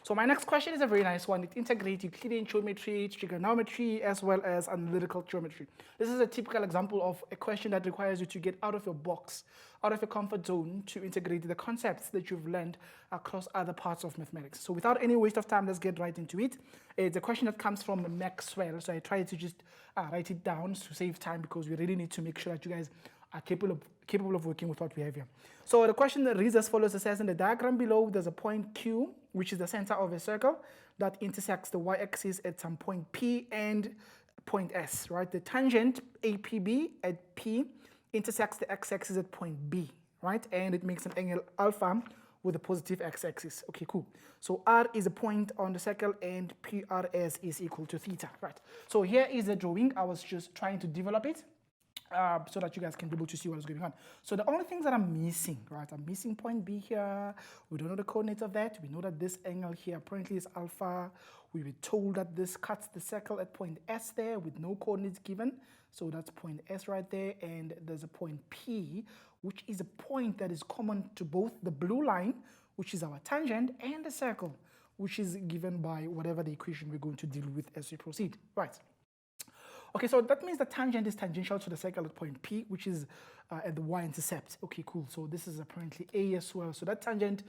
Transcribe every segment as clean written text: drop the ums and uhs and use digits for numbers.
So my next question is a very nice one. It integrates Euclidean geometry, trigonometry, as well as analytical geometry. This is a typical example of a question that requires you to get out of your box, out of your comfort zone, to integrate the concepts that you've learned across other parts of mathematics. So without any waste of time, let's get right into it. It's a question that comes from Maxwell, so I tried to just write it down to save time, because we really need to make sure that you guys are capable of working with what we have here. So the question reads as follows. It says, in the diagram below, there's a point Q, which is the center of a circle that intersects the y-axis at some point P and point S, right? The tangent APB at P intersects the x-axis at point B, right? And it makes an angle alpha with a positive x-axis. Okay, cool. So R is a point on the circle and PRS is equal to theta, right? So here is the drawing. I was just trying to develop it so that you guys can be able to see what is going on. So the only things that I'm missing, right? I'm missing point B here. We don't know the coordinates of that. We know that this angle here apparently is alpha. We were told that this cuts the circle at point S there with no coordinates given. So that's point S right there. And there's a point P, which is a point that is common to both the blue line, which is our tangent, and the circle, which is given by whatever the equation we're going to deal with as we proceed, right? Okay, so that means the tangent is tangential to the circle at point P, which is at the y-intercept. Okay, cool. So this is apparently A as well. So that tangent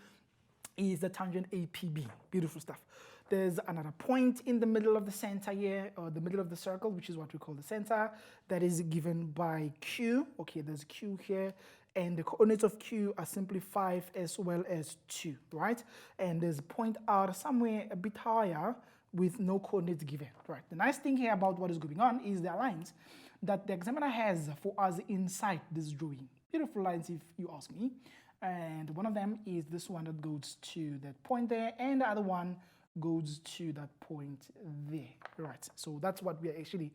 is the tangent APB. Beautiful stuff. There's another point in the middle of the center here, or the middle of the circle, which is what we call the center. That is given by Q. Okay, there's Q here. And the coordinates of Q are simply 5 as well as 2, right? And there's a point R somewhere a bit higher with no coordinates given, right? The nice thing here about what is going on is the lines that the examiner has for us inside this drawing. Beautiful lines, if you ask me. And one of them is this one that goes to that point there, and the other one goes to that point there, right? So that's what we are actually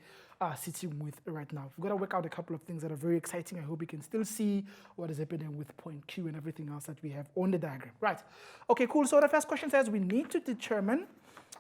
sitting with right now. We've got to work out a couple of things that are very exciting. I hope you can still see what is happening with point Q and everything else that we have on the diagram, right? Okay, cool. So the first question says we need to determine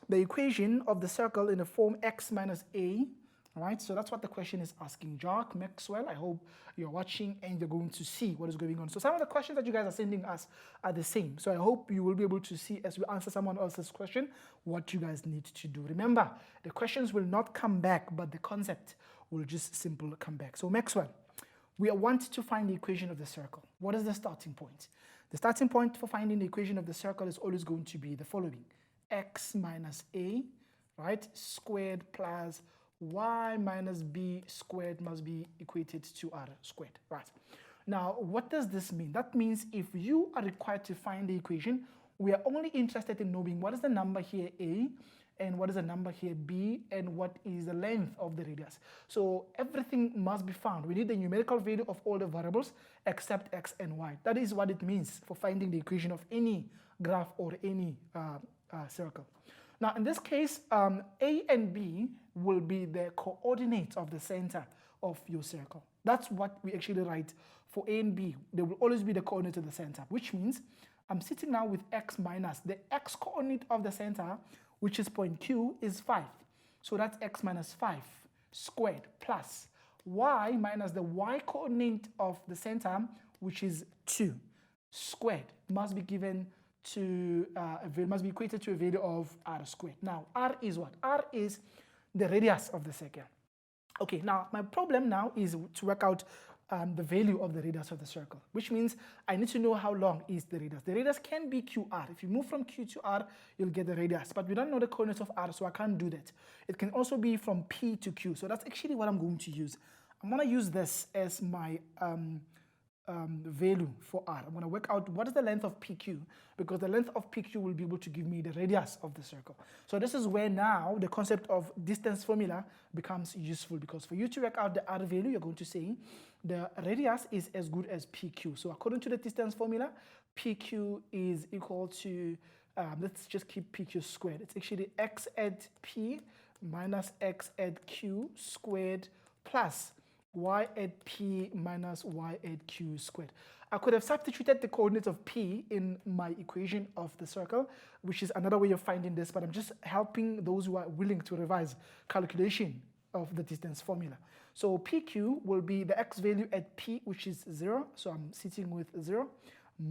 the equation of the circle in the form x minus a. All right, so that's what the question is asking. Jack Maxwell, I hope you're watching and you're going to see what is going on. So some of the questions that you guys are sending us are the same. So I hope you will be able to see, as we answer someone else's question, what you guys need to do. Remember, the questions will not come back, but the concept will just simply come back. So Maxwell, we want to find the equation of the circle. What is the starting point? The starting point for finding the equation of the circle is always going to be the following. X minus a, right, squared plus y minus b squared must be equated to r squared, right? Now, what does this mean? That means if you are required to find the equation, we are only interested in knowing what is the number here a, and what is the number here b, and what is the length of the radius. So everything must be found. We need the numerical value of all the variables except x and y. That is what it means for finding the equation of any graph or any circle. Now, in this case, A and B will be the coordinates of the center of your circle. That's what we actually write for A and B. They will always be the coordinates of the center, which means I'm sitting now with x minus the x coordinate of the center, which is point Q, is 5. So that's x minus 5 squared plus y minus the y coordinate of the center, which is 2 squared, must be given to must be equated to a value of r squared. Now, r is what? R is the radius of the circle. Okay, now my problem now is to work out the value of the radius of the circle, which means I need to know how long is the radius. The radius can be QR. If you move from Q to R, you'll get the radius, but we don't know the coordinates of R, so I can't do that. It can also be from P to Q, so that's actually what I'm going to use. I'm going to use this as my value for r. I'm going to work out what is the length of PQ, because the length of PQ will be able to give me the radius of the circle. So this is where now the concept of distance formula becomes useful, because for you to work out the r value, you're going to say the radius is as good as PQ. So according to the distance formula, PQ is equal to, let's just keep PQ squared. It's actually x at P minus x at Q squared plus y at P minus y at Q squared. I could have substituted the coordinates of P in my equation of the circle, which is another way of finding this, but I'm just helping those who are willing to revise calculation of the distance formula. So PQ will be the x value at P, which is 0, so I'm sitting with 0,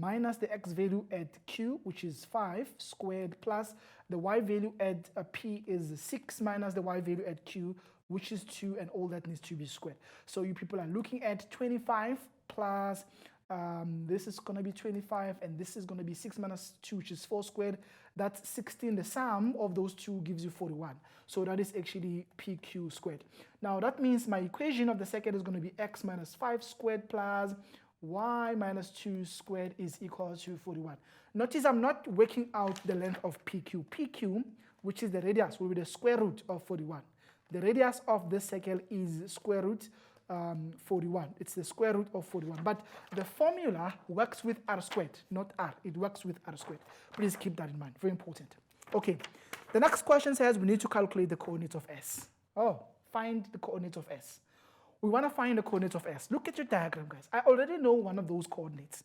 minus the x value at q, which is 5 squared, plus the y value at p is 6 minus the y value at q, which is 2, and all that needs to be squared. So you people are looking at 25 plus, this is going to be 25, and this is going to be 6 minus 2, which is 4 squared. That's 16. The sum of those two gives you 41. So that is actually pq squared. Now that means my equation of the second is going to be x minus 5 squared plus y minus 2 squared is equal to 41. Notice I'm not working out the length of PQ. PQ, which is the radius, will be the square root of 41. The radius of this circle is square root 41. It's the square root of 41. But the formula works with r squared, not r. It works with r squared. Please keep that in mind. Very important. Okay. The next question says we need to calculate the coordinates of S. Oh, find the coordinates of S. We want to find the coordinates of S. Look at your diagram, guys. I already know one of those coordinates.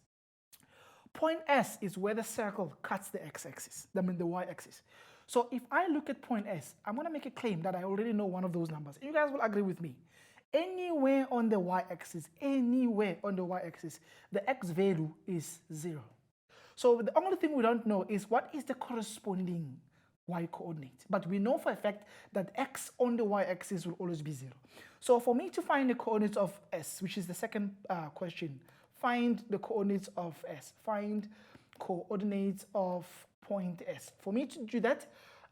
Point S is where the circle cuts the x-axis, I mean the y-axis. So if I look at point S, I'm going to make a claim that I already know one of those numbers. You guys will agree with me. Anywhere on the y-axis, the x value is 0. So the only thing we don't know is what is the corresponding y coordinate. But we know for a fact that x on the y-axis will always be 0. So for me to find the coordinates of S, which is the second question, find the coordinates of S. Find coordinates of point S. For me to do that,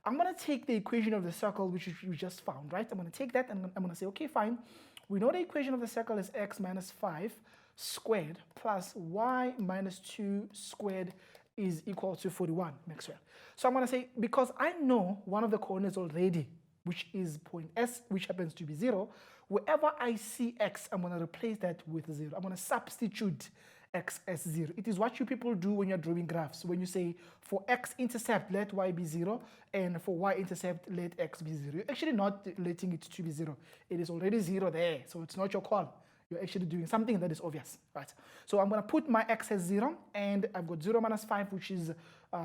I'm going to take the equation of the circle, which we just found, right? I'm going to take that and I'm going to say, okay, fine. We know the equation of the circle is x minus 5 squared plus y minus 2 squared is equal to 41, Maxwell. So I'm going to say, because I know one of the coordinates already, which is point S, which happens to be 0, wherever I see x, I'm going to replace that with 0. I'm going to substitute x as 0. It is what you people do when you're drawing graphs. When you say, for x-intercept, let y be 0, and for y-intercept, let x be 0. You're actually not letting it to be 0. It is already 0 there, so it's not your call. You're actually doing something that is obvious, right? So I'm going to put my x as 0, and I've got 0 minus 5, which is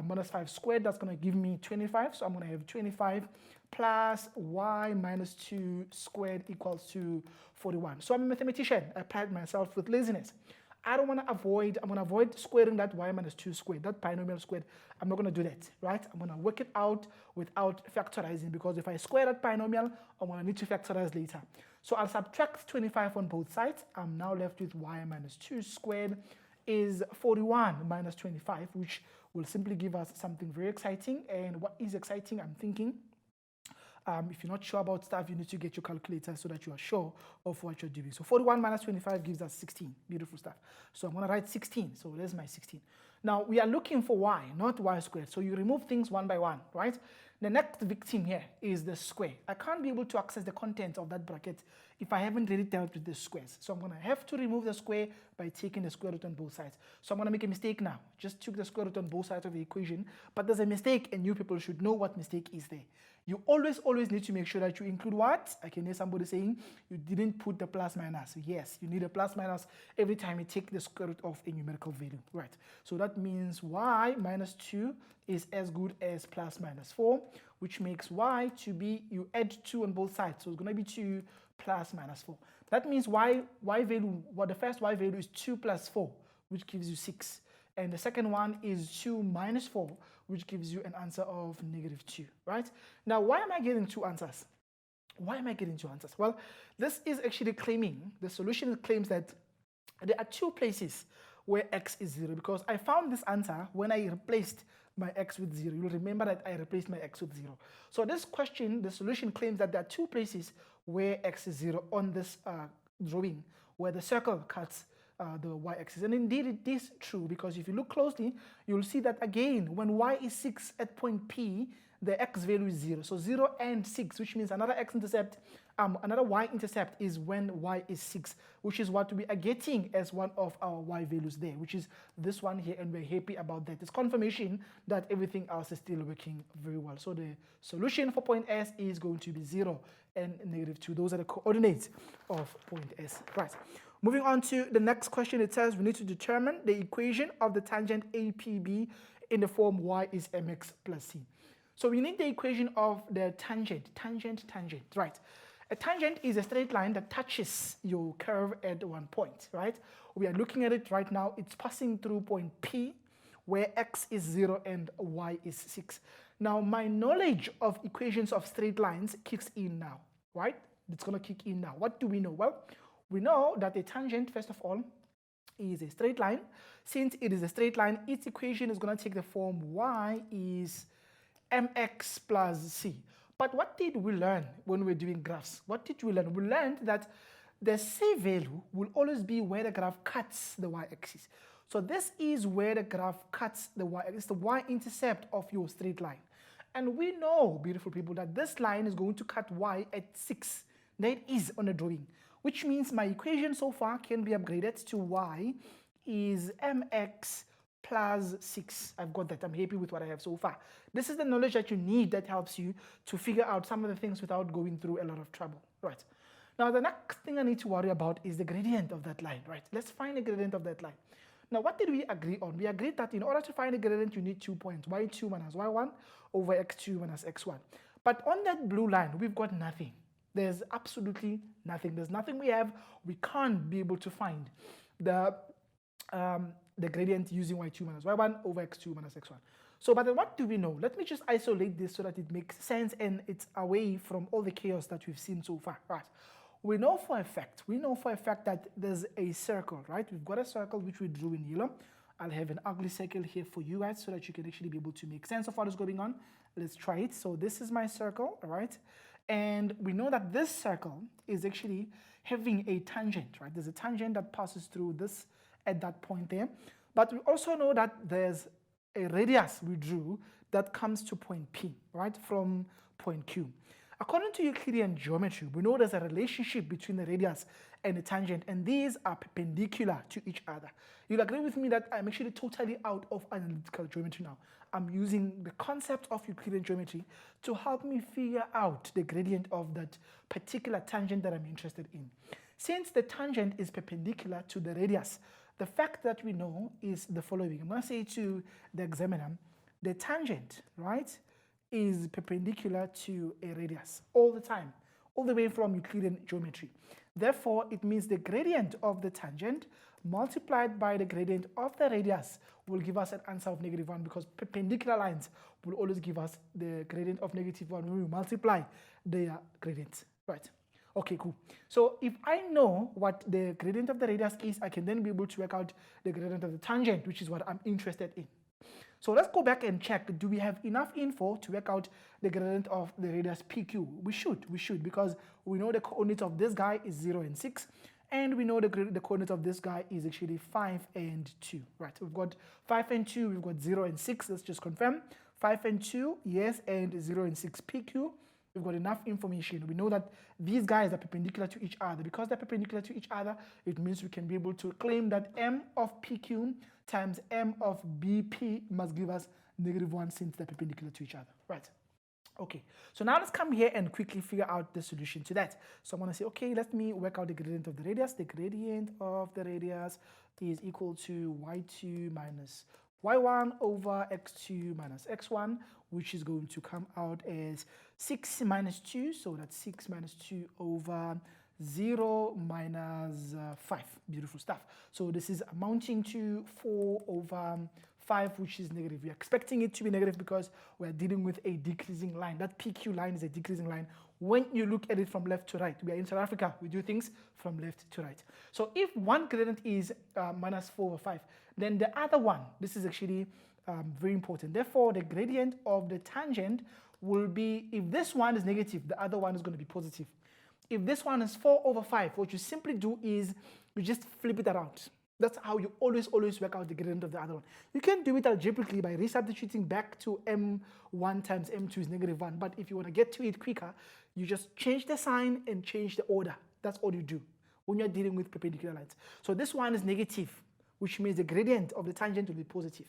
minus 5 squared. That's going to give me 25. So I'm going to have 25 plus y minus 2 squared equals to 41. So I'm a mathematician. I applied myself with laziness. I don't want to avoid, I'm going to avoid squaring that y minus 2 squared, that binomial squared. I'm not going to do that, right? I'm going to work it out without factorizing, because if I square that binomial, I'm going to need to factorize later. So I'll subtract 25 on both sides. I'm now left with y minus 2 squared is 41 minus 25, which will simply give us something very exciting. And what is exciting, I'm thinking, if you're not sure about stuff, you need to get your calculator so that you are sure of what you're doing. So 41 minus 25 gives us 16. Beautiful stuff. So I'm going to write 16. So there's my 16. Now, we are looking for y, not y squared. So you remove things one by one, right? The next victim here is the square. I can't be able to access the contents of that bracket if I haven't really dealt with the squares. So I'm going to have to remove the square by taking the square root on both sides. So I'm going to make a mistake now. Just took the square root on both sides of the equation, but there's a mistake, and you people should know what mistake is there. You always need to make sure that you include what? I can hear somebody saying you didn't put the plus minus. Yes, you need a plus minus every time you take the square root of a numerical value, right? So that means y minus 2 is as good as plus minus 4, which makes y to be, you add 2 on both sides. So it's going to be 2 plus minus 4. That means y value, the first y value is 2 plus 4, which gives you 6. And the second one is 2 minus 4, which gives you an answer of -2, right? Now, why am I getting two answers? Why am I getting two answers? Well, this is actually claiming, the solution claims that there are two places where x is 0, because I found this answer when I replaced my x with 0. You'll remember that I replaced my x with 0. So this question, the solution claims that there are two places where x is 0 on this drawing, where the circle cuts the y-axis. And indeed it is true, because if you look closely, you'll see that again, when y is 6 at point P, the x value is 0. So 0 and 6, which means another x-intercept, another y-intercept is when y is 6, which is what we are getting as one of our y values there, which is this one here, and we're happy about that. It's confirmation that everything else is still working very well. So the solution for point S is going to be 0 and -2. Those are the coordinates of point S, right? Moving on to the next question, it says we need to determine the equation of the tangent APB in the form y is mx plus c. So we need the equation of the tangent, right? A tangent is a straight line that touches your curve at one point, right? We are looking at it right now. It's passing through point P, where x is 0 and y is 6. Now, my knowledge of equations of straight lines kicks in now, right? It's going to kick in now. What do we know? Well, we know that a tangent, first of all, is a straight line. Since it is a straight line, its equation is going to take the form y is mx plus c. But what did we learn when we were doing graphs? What did we learn? We learned that the c value will always be where the graph cuts the y-axis. So this is where the graph cuts the y-axis, the y-intercept of your straight line. And we know, beautiful people, that this line is going to cut y at 6. That is on the drawing, which means my equation so far can be upgraded to y is mx plus 6. I've got that. I'm happy with what I have so far. This is the knowledge that you need that helps you to figure out some of the things without going through a lot of trouble. Right. Now, the next thing I need to worry about is the gradient of that line. Right. Let's find the gradient of that line. Now, what did we agree on? We agreed that in order to find the gradient, you need 2 points, y2 minus y1 over x2 minus x1. But on that blue line, we've got nothing. There's absolutely nothing. There's nothing we have. We can't be able to find the gradient using y2 minus y1 over x2 minus x1. So, but then what do we know? Let me just isolate this so that it makes sense and it's away from all the chaos that we've seen so far. Right. We know for a fact that there's a circle, right? We've got a circle which we drew in yellow. I'll have an ugly circle here for you guys so that you can actually be able to make sense of what is going on. Let's try it. So this is my circle, all right? And we know that this circle is actually having a tangent, right? There's a tangent that passes through this at that point there. But we also know that there's a radius we drew that comes to point P, right, from point Q. According to Euclidean geometry, we know there's a relationship between the radius and the tangent, and these are perpendicular to each other. You'll agree with me that I'm actually totally out of analytical geometry now. I'm using the concept of Euclidean geometry to help me figure out the gradient of that particular tangent that I'm interested in. Since the tangent is perpendicular to the radius, the fact that we know is the following. I'm going to say to the examiner, the tangent, right, is perpendicular to a radius all the time, all the way from Euclidean geometry. Therefore, it means the gradient of the tangent multiplied by the gradient of the radius will give us an answer of -1, because perpendicular lines will always give us the gradient of -1 when we multiply their gradients, right? Okay, cool. So if I know what the gradient of the radius is, I can then be able to work out the gradient of the tangent, which is what I'm interested in. So let's go back and check, do we have enough info to work out the gradient of the radius PQ? We should, because we know the coordinates of this guy is 0 and 6, and we know the coordinates of this guy is actually 5 and 2, right? We've got 5 and 2, we've got 0 and 6, let's just confirm. 5 and 2, yes, and 0 and 6 PQ. We've got enough information. We know that these guys are perpendicular to each other. Because they're perpendicular to each other, it means we can be able to claim that m of PQ times m of BP must give us -1 since they're perpendicular to each other, right? Okay, so now let's come here and quickly figure out the solution to that. So I'm going to say, okay, let me work out the gradient of the radius. The gradient of the radius is equal to y2 minus y1 over x2 minus x1, which is going to come out as 6 minus 2, so that's 6 minus 2 over 0 minus 5. Beautiful stuff. So this is amounting to 4 over 5, which is negative. We're expecting it to be negative because we're dealing with a decreasing line. That PQ line is a decreasing line. When you look at it from left to right, we are in South Africa, we do things from left to right. So if one gradient is minus 4 over 5, then the other one, this is actually very important. Therefore, the gradient of the tangent will be, if this one is negative, the other one is going to be positive. If this one is 4 over 5, what you simply do is you just flip it around. That's how you always work out the gradient of the other one. You can do it algebraically by resubstituting back to m1 times m2 is -1. But if you want to get to it quicker, you just change the sign and change the order. That's all you do when you're dealing with perpendicular lines. So this one is negative, which means the gradient of the tangent will be positive.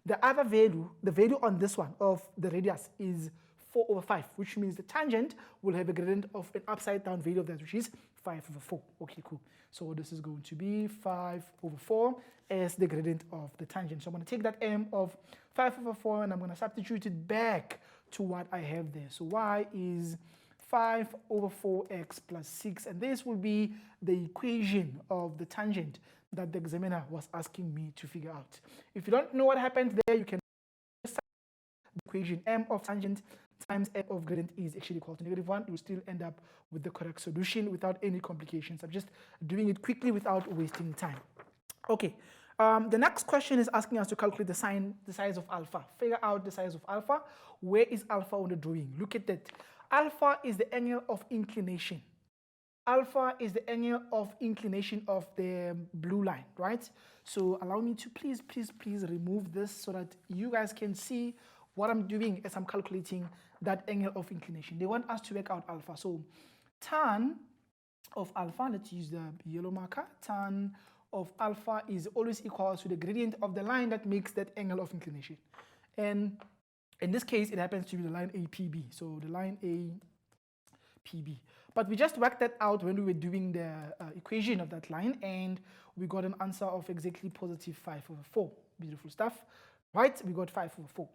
The other value, the value on this one of the radius is 4 over 5, which means the tangent will have a gradient of an upside down value of that, which is 5 over 4. Okay, cool. So this is going to be 5 over 4 as the gradient of the tangent. So I'm going to take that m of 5 over 4 and I'm going to substitute it back to what I have there. So y is 5 over 4x plus 6, and this will be the equation of the tangent that the examiner was asking me to figure out. If you don't know what happened there, you can the equation m of tangent times m of gradient is actually equal to -1. You will still end up with the correct solution without any complications. I'm just doing it quickly without wasting time. Okay, the next question is asking us to calculate the size of alpha. Figure out the size of alpha. Where is alpha on the drawing? Look at that. Alpha is the angle of inclination. Alpha is the angle of inclination of the blue line, right? So allow me to please remove this so that you guys can see what I'm doing as I'm calculating that angle of inclination. They want us to work out alpha. So tan of alpha, let's use the yellow marker, tan of alpha is always equal to the gradient of the line that makes that angle of inclination. And in this case, it happens to be the line APB. So the line APB. But we just worked that out when we were doing the equation of that line, and we got an answer of exactly positive 5 over 4. Beautiful stuff, right? We got 5 over 4.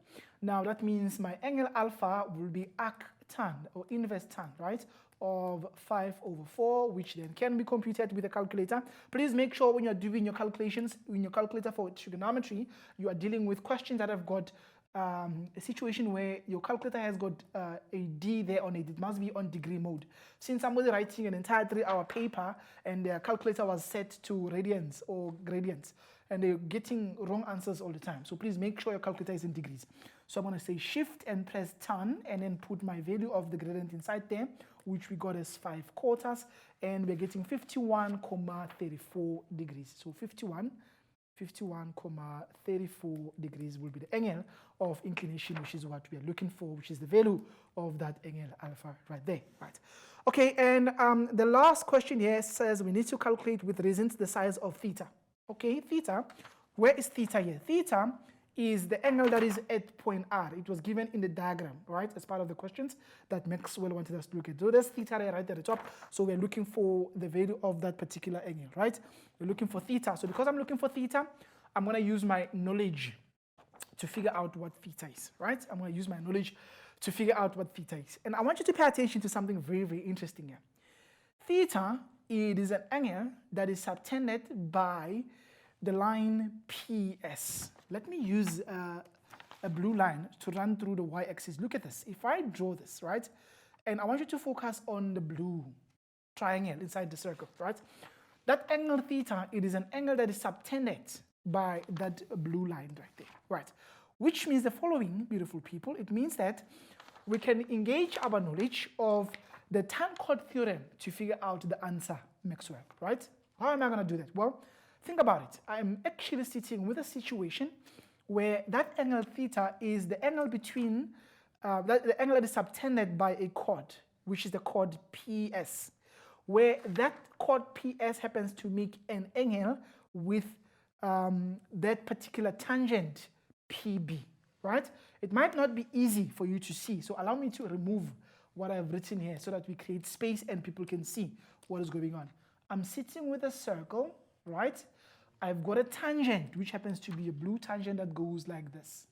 Now that means my angle alpha will be arctan or inverse tan, right, of 5 over 4, which then can be computed with a calculator. Please make sure when you're doing your calculations in your calculator for trigonometry, you are dealing with questions that have got a situation where your calculator has got a D there on it. It must be on degree mode. Since somebody writing an entire 3-hour paper and their calculator was set to radians or gradients, and they're getting wrong answers all the time. So please make sure your calculator is in degrees. So I'm going to say shift and press tan and then put my value of the gradient inside there, which we got as 5/4, and we're getting 51,34 degrees. So 51,34 degrees will be the angle of inclination, which is what we are looking for, which is the value of that angle alpha right there, right? Okay, and the last question here says we need to calculate with reasons the size of theta. Okay, theta, where is theta here? Theta is the angle that is at point R. It was given in the diagram, right, as part of the questions that Maxwell wanted us to look at. So there's theta right at the top. So we're looking for the value of that particular angle, right? We're looking for theta. So because I'm looking for theta, I'm going to use my knowledge to figure out what theta is, right? I'm going to use my knowledge to figure out what theta is. And I want you to pay attention to something very, very interesting here. Theta, it is an angle that is subtended by the line PS. Let me use a blue line to run through the y-axis. Look at this. If I draw this, right, and I want you to focus on the blue triangle inside the circle, right? That angle theta, it is an angle that is subtended by that blue line right there, right? Which means the following, beautiful people. It means that we can engage our knowledge of the Tenfold theorem to figure out the answer, Maxwell, right? How am I going to do that? Well, think about it. I'm actually sitting with a situation where that angle theta is the angle between, the angle that is subtended by a chord, which is the chord PS, where that chord PS happens to make an angle with that particular tangent PB, right? It might not be easy for you to see, so allow me to remove what I've written here so that we create space and people can see what is going on. I'm sitting with a circle, right? I've got a tangent, which happens to be a blue tangent that goes like this.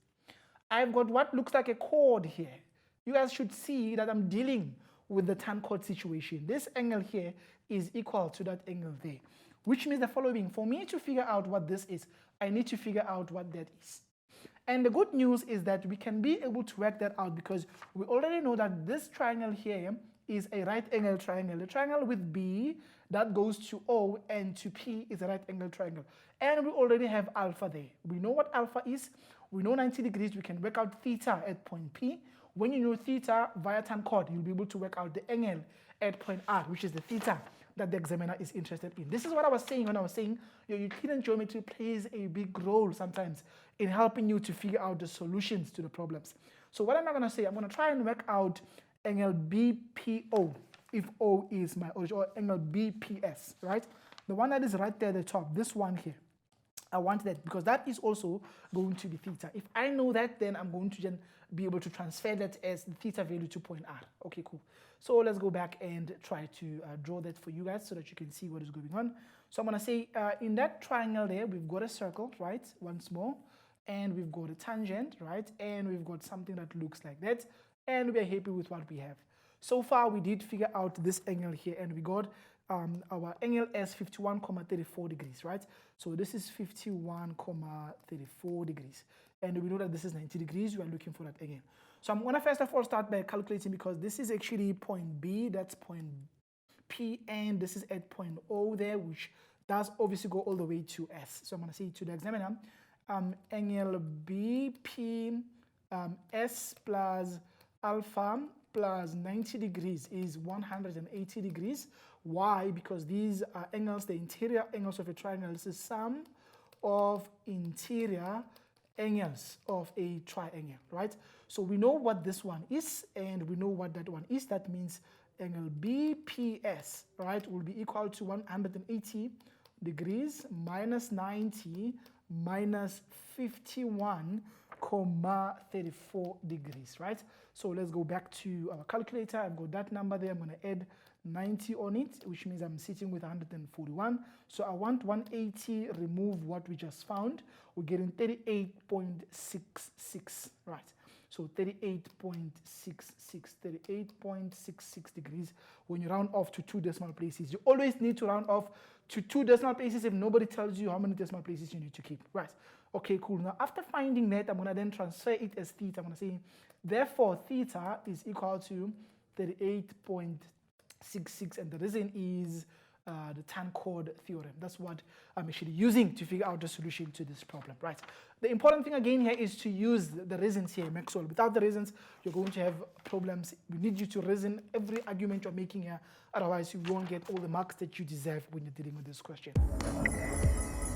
I've got what looks like a chord here. You guys should see that I'm dealing with the tan chord situation. This angle here is equal to that angle there, which means the following. For me to figure out what this is, I need to figure out what that is. And the good news is that we can be able to work that out because we already know that this triangle here is a right angle triangle. The triangle with B that goes to O and to P is a right angle triangle. And we already have alpha there. We know what alpha is. We know 90 degrees. We can work out theta at point P. When you know theta via tan chord, you'll be able to work out the angle at point R, which is the theta that the examiner is interested in. This is what I was saying when I was saying your Euclidean geometry plays a big role sometimes in helping you to figure out the solutions to the problems. So what am I going to say? I'm going to try and work out angle BPO, if O is my origin, or angle BPS, right? The one that is right there at the top, this one here. I want that because that is also going to be theta. If I know that, then I'm going to then be able to transfer that as the theta value to point R. Okay, cool. So let's go back and try to draw that for you guys so that you can see what is going on. So I'm going to say in that triangle there, we've got a circle, right, once more, and we've got a tangent, right, and we've got something that looks like that, and we're happy with what we have. So far, we did figure out this angle here, and we got our angle as 51,34 degrees, right? So this is 51,34 degrees. And we know that this is 90 degrees. We are looking for that again. So I'm going to first of all start by calculating, because this is actually point B, that's point P, and this is at point O there, which does obviously go all the way to S. So I'm going to say to the examiner, angle BP S plus alpha plus 90 degrees is 180 degrees. Why? Because these are angles, the interior angles of a triangle. This is sum of interior angles of a triangle, right? So we know what this one is, and we know what that one is. That means angle BPS, right, will be equal to 180 degrees minus 90 minus 51,34 degrees, right? So let's go back to our calculator. I've got that number there. I'm going to add 90 on it, which means I'm sitting with 141. So I want 180, remove what we just found. We're getting 38.66, right? So 38.66 degrees. When you round off to 2 decimal places, you always need to round off to 2 decimal places if nobody tells you how many decimal places you need to keep, right? Okay, cool. Now, after finding that, I'm going to then transfer it as theta. I'm going to say, therefore, theta is equal to 38.66, and the reason is the tan chord theorem. That's what I'm actually using to figure out the solution to this problem, right? The important thing again here is to use the reasons here, Maxwell. Without the reasons, you're going to have problems. We need you to reason every argument you're making here. Otherwise, you won't get all the marks that you deserve when you're dealing with this question.